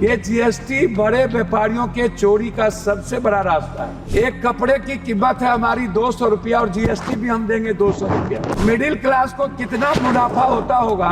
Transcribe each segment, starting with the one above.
ये जीएसटी बड़े व्यापारियों के चोरी का सबसे बड़ा रास्ता है। एक कपड़े की कीमत है हमारी 200 रुपया और जीएसटी भी हम देंगे 200 रुपया। मिडिल क्लास को कितना मुनाफा होता होगा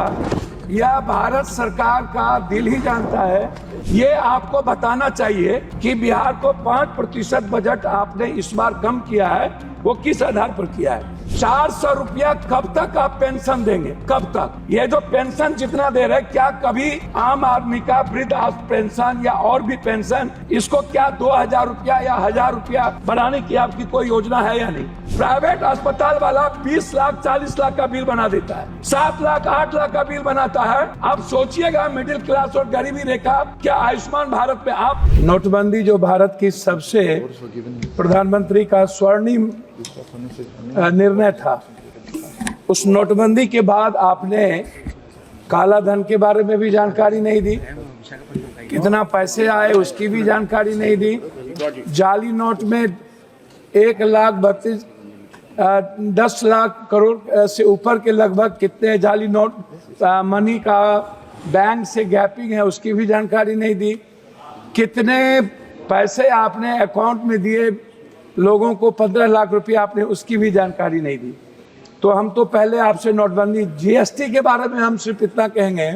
यह भारत सरकार का दिल ही जानता है। ये आपको बताना चाहिए कि बिहार को 5% बजट आपने इस बार कम किया है, वो किस आधार पर किया है? 400 रुपया कब तक आप पेंशन देंगे? कब तक? ये जो पेंशन जितना दे रहे, क्या कभी आम आदमी का वृद्धावस्था पेंशन या और भी पेंशन, इसको क्या 2000 रुपया या 1000 रुपया बढ़ाने की आपकी कोई योजना है या नहीं? प्राइवेट अस्पताल वाला 20 लाख 40 लाख का बिल बना देता है, 7 लाख 8 लाख का बिल बनाता है। आप सोचिएगा मिडिल क्लास और गरीबी रेखा, क्या आयुष्मान भारत पे आप? नोटबंदी जो भारत की सबसे प्रधानमंत्री का स्वर्णिम निर्णय था, उस नोटबंदी के बाद आपने काला धन के बारे में भी जानकारी नहीं दी, कितना पैसे आए उसकी भी जानकारी नहीं दी। जाली नोट में 10 लाख करोड़ से ऊपर के लगभग कितने जाली नोट मनी का बैंक से गैपिंग है उसकी भी जानकारी नहीं दी। कितने पैसे आपने अकाउंट में दिए लोगों को, 15 लाख रुपया आपने, उसकी भी जानकारी नहीं दी। तो हम तो पहले आपसे नोटबंदी, जीएसटी के बारे में हम सिर्फ इतना कहेंगे,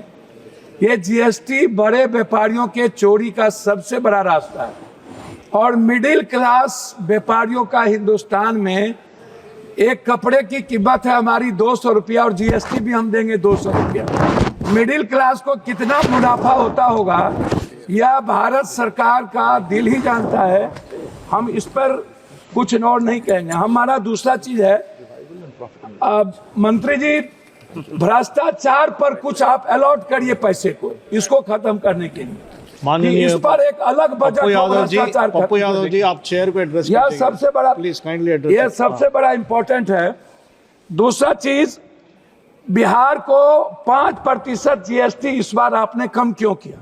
ये जीएसटी बड़े व्यापारियों के चोरी का सबसे बड़ा रास्ता है और मिडिल क्लास व्यापारियों का हिंदुस्तान में एक कपड़े की कीमत है हमारी 200 रुपया और जीएसटी भी हम देंगे 200 रुपया। मिडिल क्लास को कितना मुनाफा होता होगा यह भारत सरकार का दिल ही जानता है। हम इस पर कुछ और नहीं कहेंगे। हमारा दूसरा चीज है, मंत्री जी, भ्रष्टाचार पर कुछ आप अलॉट करिए पैसे को, इसको खत्म करने के लिए माननीय इस पर एक अलग बजट। पप्पू यादव जी आप चेयर को एड्रेस यह सबसे बड़ा, प्लीज काइंडली एड्रेस, यह सबसे बड़ा इंपॉर्टेंट है। दूसरा चीज, बिहार को 5% जीएसटी इस बार आपने कम क्यों किया?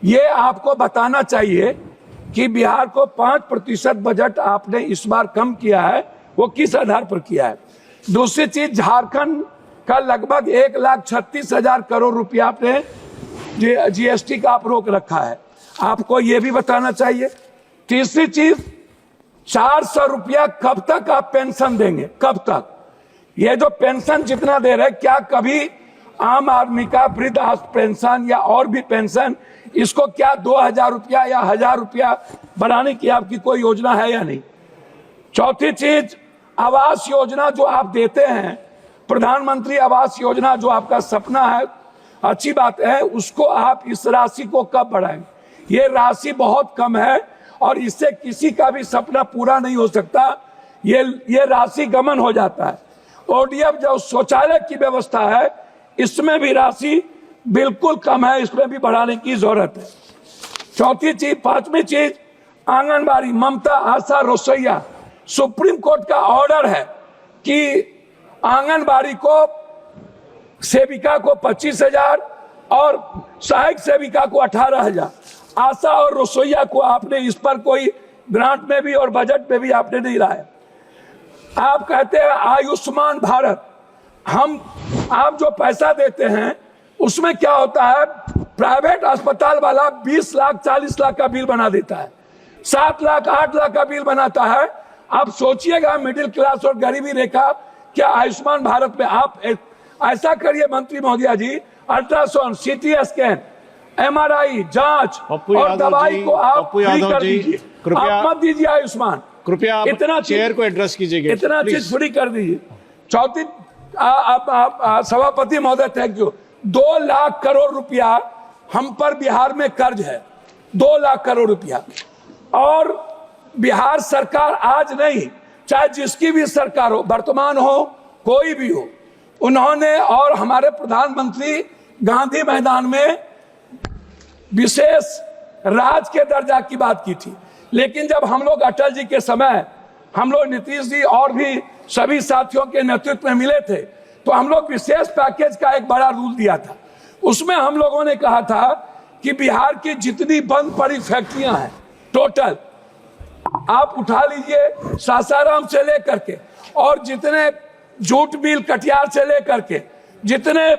ये आपको बताना चाहिए कि बिहार को 5% बजट आपने इस बार कम किया है, वो किस आधार पर किया है? दूसरी चीज, झारखंड का लगभग 1,36,000 करोड़ रुपया आपने जीएसटी का आप रोक रखा है, आपको ये भी बताना चाहिए। तीसरी चीज, 400 रुपया कब तक आप पेंशन देंगे? कब तक? ये जो पेंशन जितना दे रहे, क्या कभी आम आदमी का वृद्धावस्था पेंशन या और भी पेंशन, इसको क्या 2000 रुपया या 1000 रुपया बढ़ाने की आपकी कोई योजना है या नहीं? चौथी चीज, आवास योजना जो आप देते हैं, प्रधानमंत्री आवास योजना जो आपका सपना है, अच्छी बात है, उसको आप इस राशि को कब बढ़ाएंगे? ये राशि बहुत कम है और इससे किसी का भी सपना पूरा नहीं हो सकता। ये राशि गमन हो जाता है। ओडीएफ जो शौचालय की व्यवस्था है, इसमें भी राशि बिल्कुल कम है, इसमें भी बढ़ाने की जरूरत है। चौथी चीज, पांचवी चीज, आंगनबाड़ी, ममता, आशा, रसोईया, सुप्रीम कोर्ट का ऑर्डर है कि आंगनबाड़ी को सेविका को 25,000 और सहायक सेविका को 18,000, आशा और रसोईया को आपने इस पर कोई ग्रांट में भी और बजट में भी आपने नहीं लाया। आप कहते हैं आयुष्मान भारत, आप जो पैसा देते हैं उसमें क्या होता है, प्राइवेट अस्पताल वाला 20 लाख 40 लाख का बिल बना देता है, 7 लाख 8 लाख का बिल बनाता है। आप सोचिएगा मिडिल क्लास और गरीबी रेखा, क्या आयुष्मान भारत में आप ऐसा करिए मंत्री महोदया जी, अल्ट्रासाउंड, सीटी स्कैन, एमआरआई जांच और दवाई को आप फ्री कर दीजिए। आप मत दीजिए आयुष्मान, कृपया इतना चेयर को एड्रेस कीजिए, इतना चीज फ्री कर दीजिए। चौथी, सभापति महोदय, थैंक यू। 2 लाख करोड़ रुपया हम पर बिहार में कर्ज है, 2 लाख करोड़ रुपया, और बिहार सरकार आज नहीं, चाहे जिसकी भी सरकार हो, वर्तमान हो, कोई भी हो, उन्होंने और हमारे प्रधानमंत्री गांधी मैदान में विशेष राज के दर्जा की बात की थी। लेकिन जब हम लोग अटल जी के समय, हम लोग नीतीश जी और भी सभी साथियों के नेतृत्व में मिले थे, तो हम लोग विशेष पैकेज का एक बड़ा रूल दिया था। उसमें हम लोगों ने कहा था कि बिहार की जितनी बंद पड़ी फैक्ट्रियां हैं, टोटल आप उठा लीजिए, सासाराम से लेकर के और जितने जूट मिल कटिहार से लेकर के जितने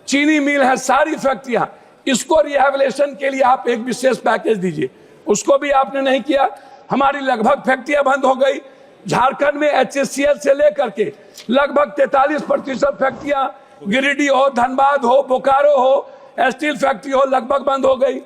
चीनी मिल है, सारी फैक्ट्रियां इसको रिहैबिलिटेशन के लिए आप एक विशेष पैकेज दीजिए, उसको भी आपने नहीं किया। हमारी लगभग फैक्ट्रियां बंद हो गई। झारखंड में HCL से लेकर के लगभग 43% फैक्ट्रियां, गिरिडीह हो, धनबाद हो, बोकारो हो, स्टील फैक्ट्री हो, लगभग बंद हो गई।